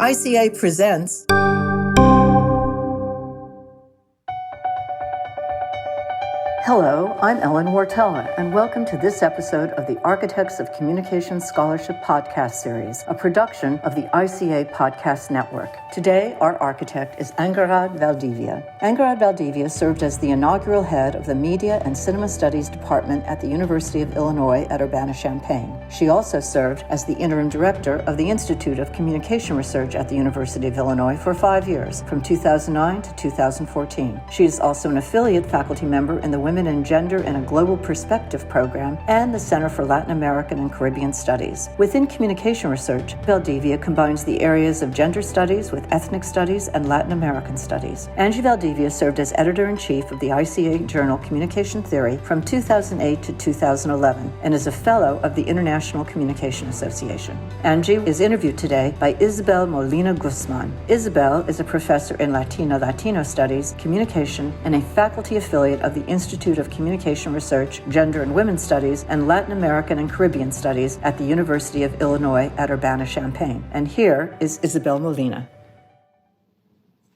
ICA presents Hello, I'm Ellen Wartella, and welcome to this episode of the Architects of Communication Scholarship podcast series, a production of the ICA Podcast Network. Today, our architect is Angharad Valdivia. Angharad Valdivia served as the inaugural head of the Media and Cinema Studies Department at the University of Illinois at Urbana-Champaign. She also served as the interim director of the Institute of Communication Research at the University of Illinois for 5 years, from 2009 to 2014. She is also an affiliate faculty member in the Women and Gender in a Global Perspective program and the Center for Latin American and Caribbean Studies. Within communication research, Valdivia combines the areas of gender studies with ethnic studies and Latin American studies. Angie Valdivia served as editor-in-chief of the ICA journal Communication Theory from 2008 to 2011 and is a fellow of the International Communication Association. Angie is interviewed today by Isabel Molina-Guzmán. Isabel is a professor in Latino Studies, Communication, and a faculty affiliate of the Institute of Communication Research, Gender and Women's Studies, and Latin American and Caribbean Studies at the University of Illinois at Urbana-Champaign. And here is Isabel Molina.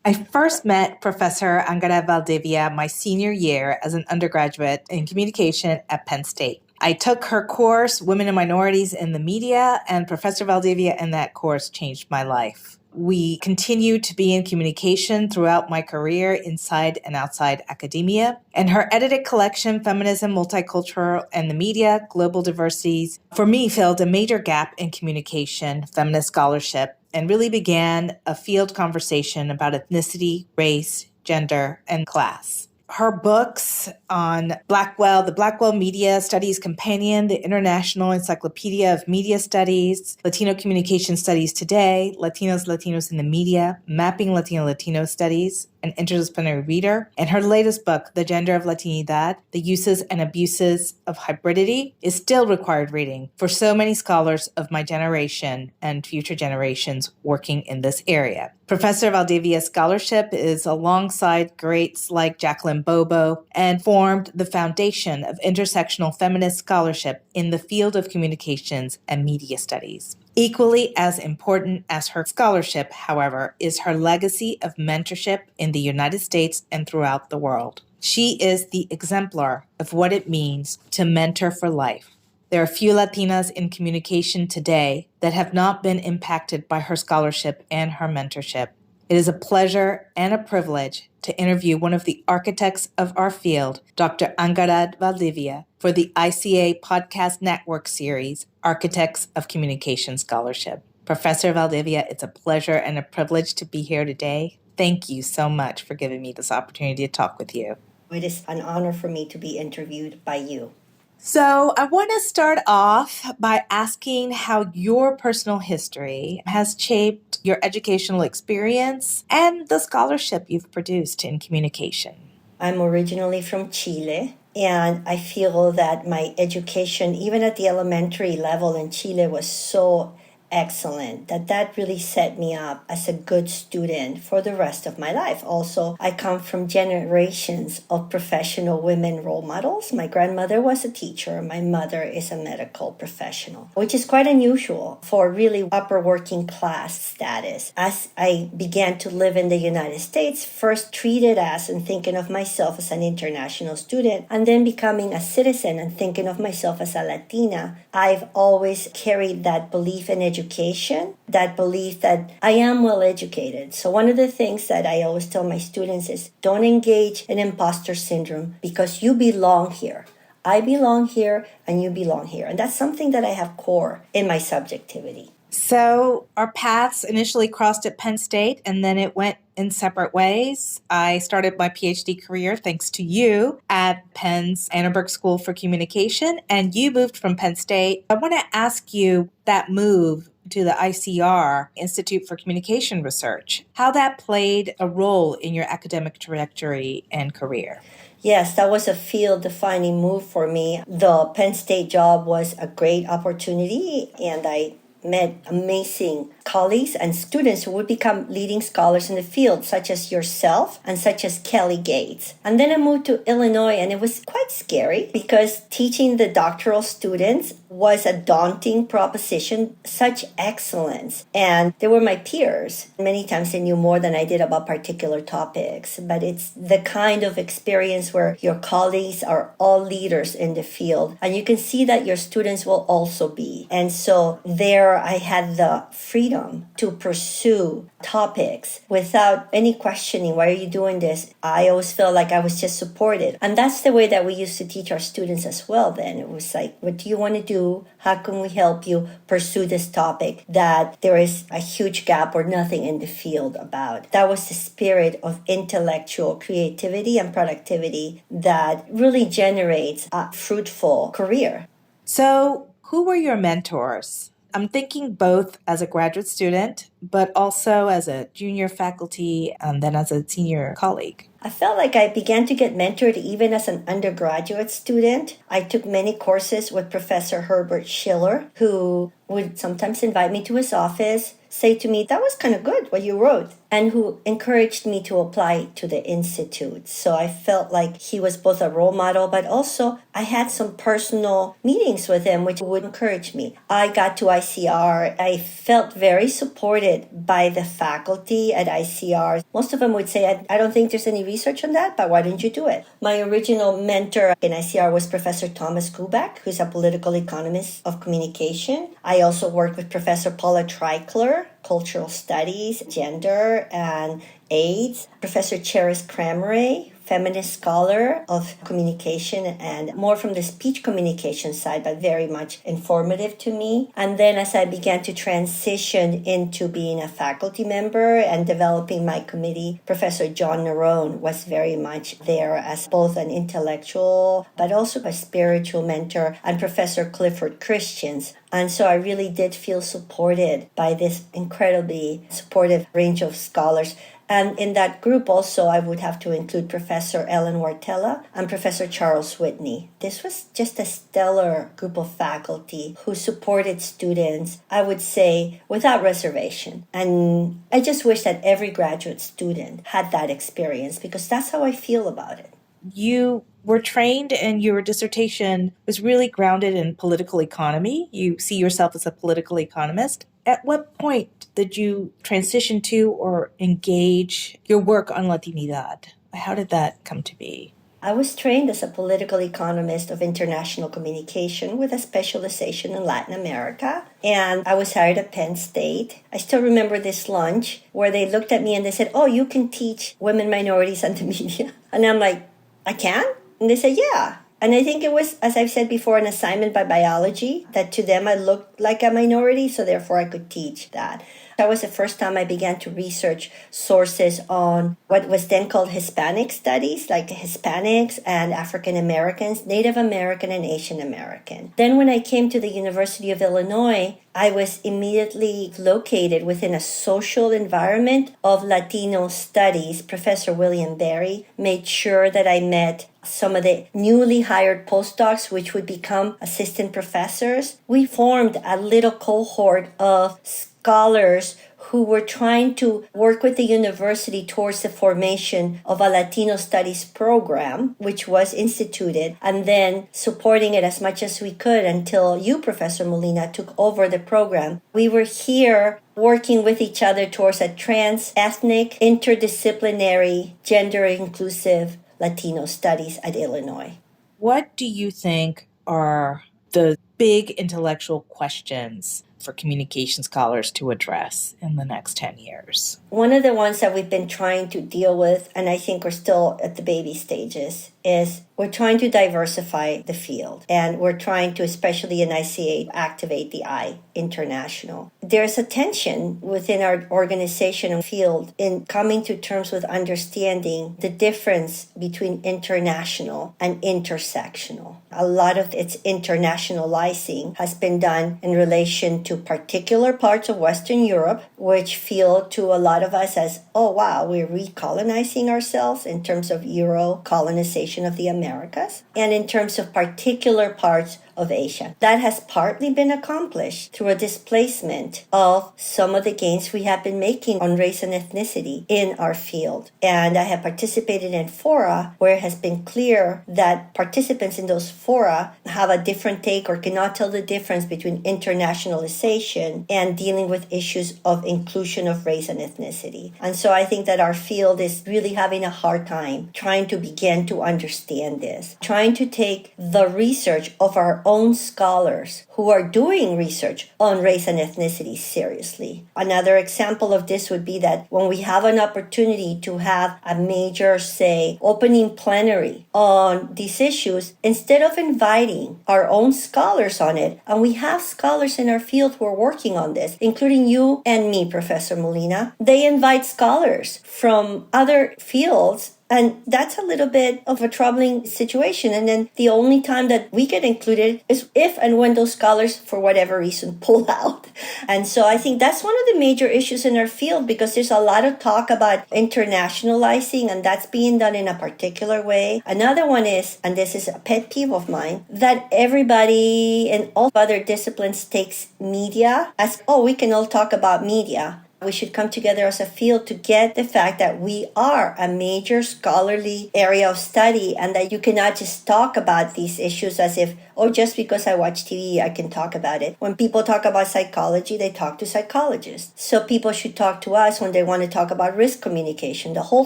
I first met Professor Angharad Valdivia my senior year as an undergraduate in communication at Penn State. I took her course, Women and Minorities in the Media, and Professor Valdivia in that course changed my life. We continued to be in communication throughout my career inside and outside academia. And her edited collection, Feminism, Multicultural, and the Media, Global Diversities, for me filled a major gap in communication, feminist scholarship, and really began a field conversation about ethnicity, race, gender, and class. Her books on the Blackwell Media Studies Companion, the International Encyclopedia of Media Studies, Latino Communication Studies Today, Latinos in the Media, Mapping Latino Studies, an interdisciplinary reader, and her latest book, The Gender of Latinidad, The Uses and Abuses of Hybridity, is still required reading for so many scholars of my generation and future generations working in this area. Professor Valdivia's scholarship is alongside greats like Jacqueline Bobo and formed the foundation of intersectional feminist scholarship in the field of communications and media studies. Equally as important as her scholarship, however, is her legacy of mentorship in the United States and throughout the world. She is the exemplar of what it means to mentor for life. There are few Latinas in communication today that have not been impacted by her scholarship and her mentorship. It is a pleasure and a privilege to interview one of the architects of our field, Dr. Angharad Valdivia, for the ICA Podcast Network series, Architects of Communication Scholarship. Professor Valdivia, it's a pleasure and a privilege to be here today. Thank you so much for giving me this opportunity to talk with you. It is an honor for me to be interviewed by you. So I want to start off by asking how your personal history has shaped your educational experience and the scholarship you've produced in communication. I'm originally from Chile, and I feel that my education, even at the elementary level in Chile, was so excellent that really set me up as a good student for the rest of my life. Also, I come from generations of professional women role models. My grandmother was a teacher. My mother is a medical professional, which is quite unusual for really upper working class status. As I began to live in the United States, first treated as and thinking of myself as an international student, and then becoming a citizen and thinking of myself as a Latina, I've always carried that belief in education, that belief that I am well educated. So one of the things that I always tell my students is don't engage in imposter syndrome because you belong here. I belong here and you belong here. And that's something that I have core in my subjectivity. So our paths initially crossed at Penn State and then it went in separate ways. I started my PhD career thanks to you at Penn's Annenberg School for Communication, and you moved from Penn State. I want to ask you that move to the ICR, Institute for Communication Research, how that played a role in your academic trajectory and career. Yes, that was a field-defining move for me. The Penn State job was a great opportunity, and I met amazing colleagues and students who would become leading scholars in the field, such as yourself and such as Kelly Gates. And then I moved to Illinois, and it was quite scary because teaching the doctoral students was a daunting proposition, such excellence. And they were my peers. Many times they knew more than I did about particular topics, but it's the kind of experience where your colleagues are all leaders in the field, and you can see that your students will also be. And so there I had the freedom to pursue topics without any questioning. Why are you doing this? I always felt like I was just supported. And that's the way that we used to teach our students as well then. It was like, what do you want to do? How can we help you pursue this topic that there is a huge gap or nothing in the field about? That was the spirit of intellectual creativity and productivity that really generates a fruitful career. So, who were your mentors? I'm thinking both as a graduate student, but also as a junior faculty and then as a senior colleague. I felt like I began to get mentored even as an undergraduate student. I took many courses with Professor Herbert Schiller, who would sometimes invite me to his office, say to me, that was kind of good what you wrote, and who encouraged me to apply to the Institute. So I felt like he was both a role model, but also I had some personal meetings with him, which would encourage me. I got to ICR. I felt very supported by the faculty at ICR. Most of them would say, I don't think there's any research on that, but why don't you do it? My original mentor in ICR was Professor Thomas Kubak, who's a political economist of communication. I also worked with Professor Paula Treichler, cultural studies, gender, and AIDS. Professor Cheris Crameray, feminist scholar of communication and more from the speech communication side, but very much informative to me. And then as I began to transition into being a faculty member and developing my committee, Professor John Nerone was very much there as both an intellectual, but also a spiritual mentor, and Professor Clifford Christians. And so I really did feel supported by this incredibly supportive range of scholars. And in that group also, I would have to include Professor Ellen Wartella and Professor Charles Whitney. This was just a stellar group of faculty who supported students, I would say, without reservation. And I just wish that every graduate student had that experience because that's how I feel about it. You were trained and your dissertation was really grounded in political economy. You see yourself as a political economist. At what point did you transition to or engage your work on Latinidad? How did that come to be? I was trained as a political economist of international communication with a specialization in Latin America. And I was hired at Penn State. I still remember this lunch where they looked at me and they said, oh, you can teach women, minorities, and the media. And I'm like, I can? And they said, yeah. And I think it was, as I've said before, an assignment by biology that to them I looked like a minority, so therefore I could teach that. That was the first time I began to research sources on what was then called Hispanic studies, like Hispanics and African Americans, Native American and Asian American. Then when I came to the University of Illinois, I was immediately located within a social environment of Latino studies. Professor William Berry made sure that I met some of the newly hired postdocs, which would become assistant professors. We formed a little cohort of scholars who were trying to work with the university towards the formation of a Latino studies program, which was instituted, and then supporting it as much as we could until you, Professor Molina, took over the program. We were here working with each other towards a trans-ethnic, interdisciplinary, gender-inclusive Latino studies at Illinois. What do you think are the big intellectual questions for communication scholars to address in the next 10 years? One of the ones that we've been trying to deal with, and I think we're still at the baby stages, is we're trying to diversify the field. And we're trying to, especially in ICA, activate the I International. There's a tension within our organization and field in coming to terms with understanding the difference between international and intersectional. A lot of its internationalizing has been done in relation to particular parts of Western Europe, which feel to a lot of us as, oh wow, we're recolonizing ourselves in terms of Euro colonization of the Americas, and in terms of particular parts of Asia. That has partly been accomplished through a displacement of some of the gains we have been making on race and ethnicity in our field. And I have participated in fora where it has been clear that participants in those fora have a different take or cannot tell the difference between internationalization and dealing with issues of inclusion of race and ethnicity. And so I think that our field is really having a hard time trying to begin to understand this, trying to take the research of our own scholars who are doing research on race and ethnicity seriously. Another example of this would be that when we have an opportunity to have a major, say, opening plenary on these issues, instead of inviting our own scholars on it, and we have scholars in our field who are working on this, including you and me, Professor Molina, they invite scholars from other fields. And that's a little bit of a troubling situation. And then the only time that we get included is if and when those scholars, for whatever reason, pull out. And so I think that's one of the major issues in our field, because there's a lot of talk about internationalizing, and that's being done in a particular way. Another one is, and this is a pet peeve of mine, that everybody in all other disciplines takes media as, oh, we can all talk about media. We should come together as a field to get the fact that we are a major scholarly area of study, and that you cannot just talk about these issues as if, oh, just because I watch TV, I can talk about it. When people talk about psychology, they talk to psychologists. So people should talk to us when they want to talk about risk communication. The whole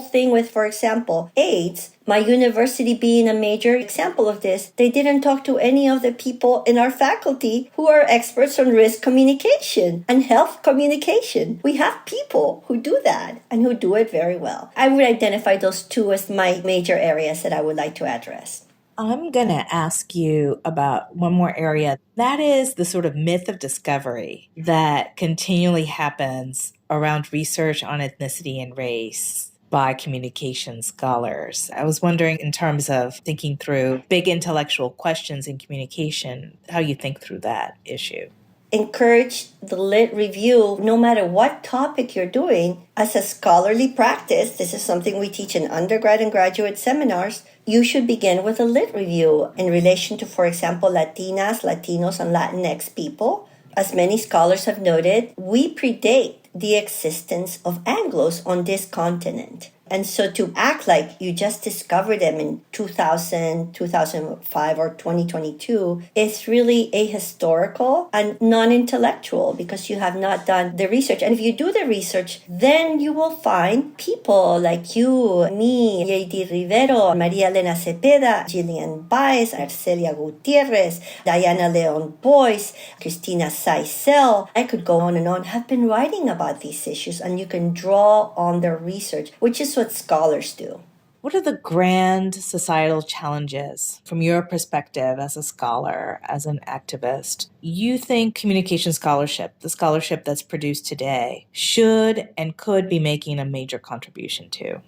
thing with, for example, AIDS, my university being a major example of this, they didn't talk to any of the people in our faculty who are experts on risk communication and health communication. We have people who do that and who do it very well. I would identify those two as my major areas that I would like to address. I'm going to ask you about one more area. That is the sort of myth of discovery that continually happens around research on ethnicity and race by communication scholars. I was wondering, in terms of thinking through big intellectual questions in communication, how you think through that issue. Encourage the lit review, no matter what topic you're doing, as a scholarly practice. This is something we teach in undergrad and graduate seminars. You should begin with a lit review in relation to, for example, Latinas, Latinos, and Latinx people. As many scholars have noted, we predate the existence of Anglos on this continent. And so to act like you just discovered them in 2000, 2005, or 2022 is really ahistorical and non-intellectual, because you have not done the research. And if you do the research, then you will find people like you, me, J.D. Rivero, Maria Elena Cepeda, Jillian Baez, Arcelia Gutierrez, Diana Leon Boyce, Christina Seisel. I could go on and on, have been writing about these issues, and you can draw on their research, which is what scholars do. What are the grand societal challenges from your perspective as a scholar, as an activist, you think communication scholarship, the scholarship that's produced today, should and could be making a major contribution to?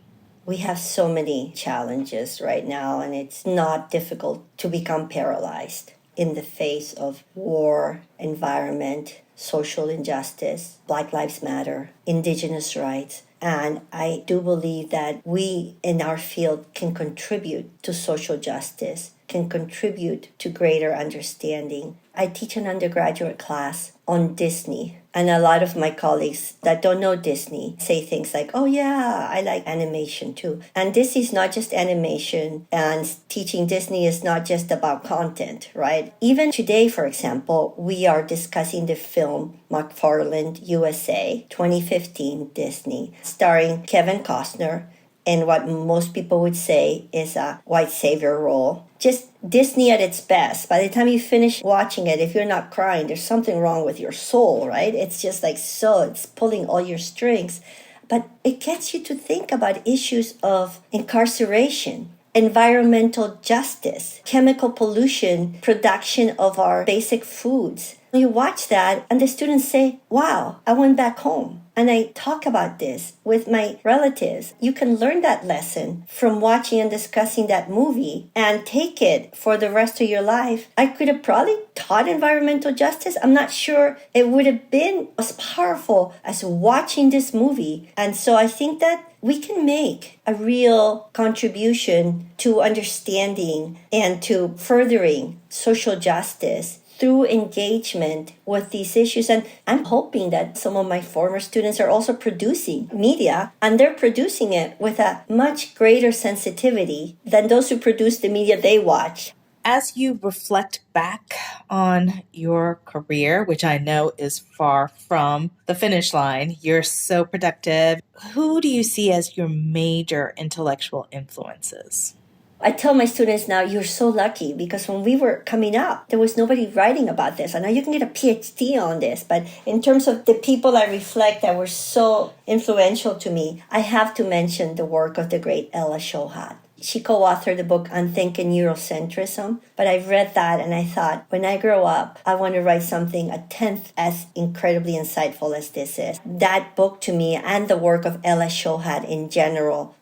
We have so many challenges right now, and it's not difficult to become paralyzed in the face of war, environment, social injustice, Black Lives Matter, indigenous rights. And I do believe that we in our field can contribute to social justice, can contribute to greater understanding. I teach an undergraduate class on Disney, and a lot of my colleagues that don't know Disney say things like, oh yeah, I like animation too. And Disney is not just animation, and teaching Disney is not just about content, right? Even today, for example, we are discussing the film McFarland USA 2015 Disney, starring Kevin Costner in what most people would say is a white savior role. Just Disney at its best. By the time you finish watching it, if you're not crying, there's something wrong with your soul, right? It's just like it's pulling all your strings. But it gets you to think about issues of incarceration, environmental justice, chemical pollution, production of our basic foods. You watch that and the students say, wow, I went back home. And I talk about this with my relatives. You can learn that lesson from watching and discussing that movie and take it for the rest of your life. I could have probably taught environmental justice. I'm not sure it would have been as powerful as watching this movie. And so I think that we can make a real contribution to understanding and to furthering social justice through engagement with these issues. And I'm hoping that some of my former students are also producing media, and they're producing it with a much greater sensitivity than those who produce the media they watch. As you reflect back on your career, which I know is far from the finish line, you're so productive. Who do you see as your major intellectual influences? I tell my students now, you're so lucky, because when we were coming up, there was nobody writing about this. I know you can get a PhD on this, but in terms of the people I reflect that were so influential to me, I have to mention the work of the great Ella Shohat. She co-authored the book Unthinking Eurocentrism, but I read that and I thought, when I grow up, I want to write something a tenth as incredibly insightful as this is. That book to me, and the work of Ella Shohat in general,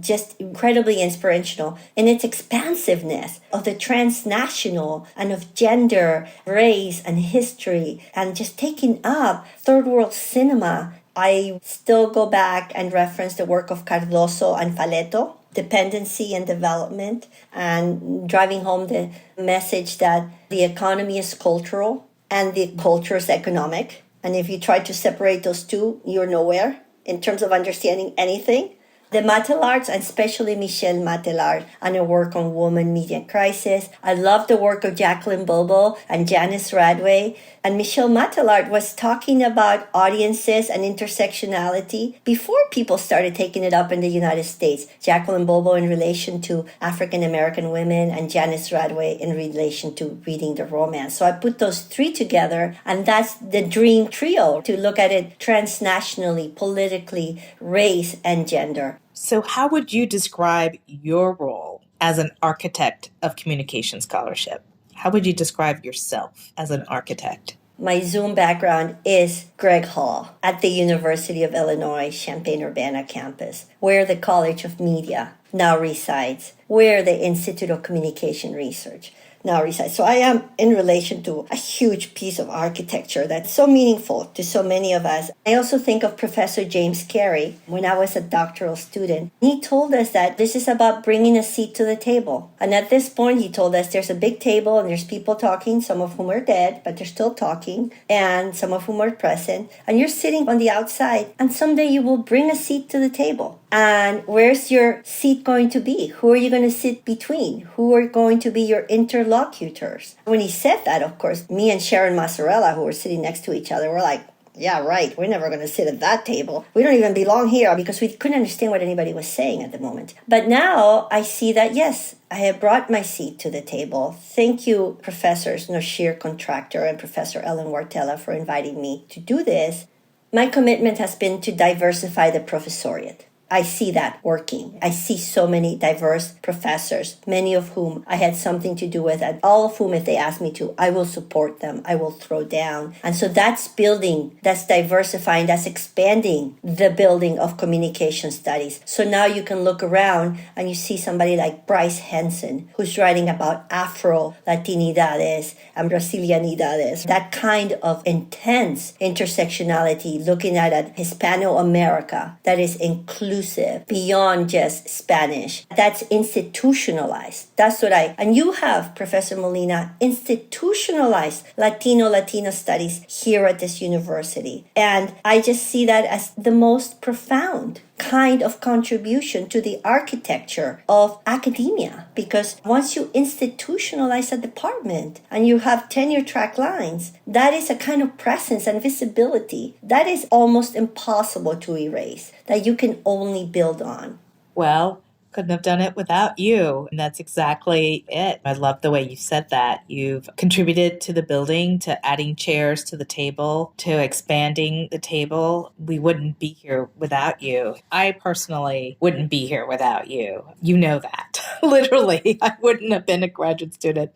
just incredibly inspirational in its expansiveness of the transnational and of gender, race, and history, and just taking up third world cinema. I still go back and reference the work of Cardoso and Faleto, Dependency and Development, and driving home the message that the economy is cultural and the culture is economic. And if you try to separate those two, you're nowhere in terms of understanding anything. The Matelards, and especially Michelle Matelard, and her work on woman, media, crisis. I love the work of Jacqueline Bobo and Janice Radway. And Michelle Matelard was talking about audiences and intersectionality before people started taking it up in the United States. Jacqueline Bobo in relation to African American women, and Janice Radway in relation to reading the romance. So I put those three together, and that's the dream trio, to look at it transnationally, politically, race, and gender. So how would you describe your role as an architect of communication scholarship? How would you describe yourself as an architect? My Zoom background is Greg Hall at the University of Illinois, Champaign-Urbana campus, where the College of Media now resides, where the Institute of Communication Research now resides. So I am in relation to a huge piece of architecture that's so meaningful to so many of us. I also think of Professor James Carey when I was a doctoral student. He told us that this is about bringing a seat to the table. And at this point, he told us there's a big table and there's people talking, some of whom are dead, but they're still talking, and some of whom are present. And you're sitting on the outside, and someday you will bring a seat to the table. And where's your seat going to be? Who are you going to sit between? Who are going to be your interlocutors? When he said that, of course, me and Sharon Massarella, who were sitting next to each other, were like, yeah, right, we're never going to sit at that table. We don't even belong here, because we couldn't understand what anybody was saying at the moment. But now I see that, yes, I have brought my seat to the table. Thank you, Professors Noshir Contractor and Professor Ellen Wartella, for inviting me to do this. My commitment has been to diversify the professoriate. I see that working. I see so many diverse professors, many of whom I had something to do with, and all of whom, if they ask me to, I will support them. I will throw down. And so that's building, that's diversifying, that's expanding the building of communication studies. So now you can look around and you see somebody like Bryce Henson, who's writing about Afro-Latinidades and Brasilianidades, that kind of intense intersectionality, looking at Hispano-America that is inclusive beyond just Spanish. That's institutionalized. That's what and you have, Professor Molina, institutionalized Latino studies here at this university. And I just see that as the most profound kind of contribution to the architecture of academia. Because once you institutionalize a department and you have tenure track lines, that is a kind of presence and visibility that is almost impossible to erase, that you can only build on. Well, Couldn't have done it without you. And that's exactly it. I love the way you said that. You've contributed to the building, to adding chairs to the table, to expanding the table. We wouldn't be here without you. I personally wouldn't be here without you. You know that. Literally, I wouldn't have been a graduate student.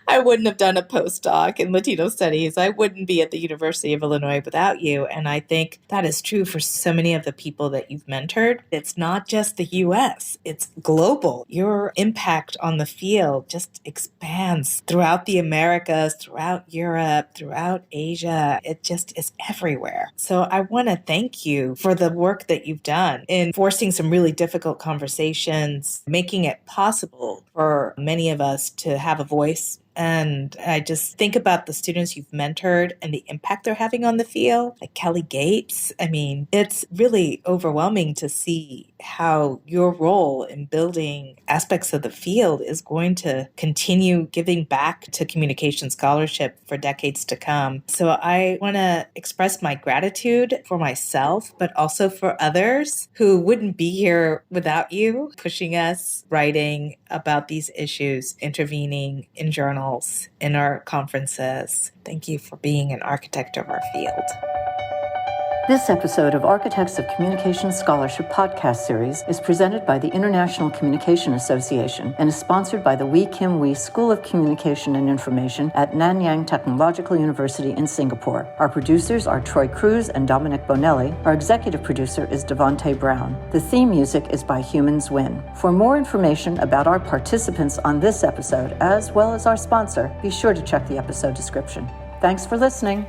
I wouldn't have done a postdoc in Latino studies. I wouldn't be at the University of Illinois without you. And I think that is true for so many of the people that you've mentored. It's not just the US, it's global. Your impact on the field just expands throughout the Americas, throughout Europe, throughout Asia. It just is everywhere. So I want to thank you for the work that you've done in forcing some really difficult conversations, making it possible for many of us to have a voice. And I just think about the students you've mentored and the impact they're having on the field, like Kelly Gates. I mean, it's really overwhelming to see how your role in building aspects of the field is going to continue giving back to communication scholarship for decades to come. So I want to express my gratitude for myself, but also for others who wouldn't be here without you, pushing us, writing about these issues, intervening in journals, in our conferences. Thank you for being an architect of our field. This episode of Architects of Communication Scholarship podcast series is presented by the International Communication Association and is sponsored by the Wee Kim Wee School of Communication and Information at Nanyang Technological University in Singapore. Our producers are Troy Cruz and Dominic Bonelli. Our executive producer is Devontae Brown. The theme music is by Humans Win. For more information about our participants on this episode, as well as our sponsor, be sure to check the episode description. Thanks for listening.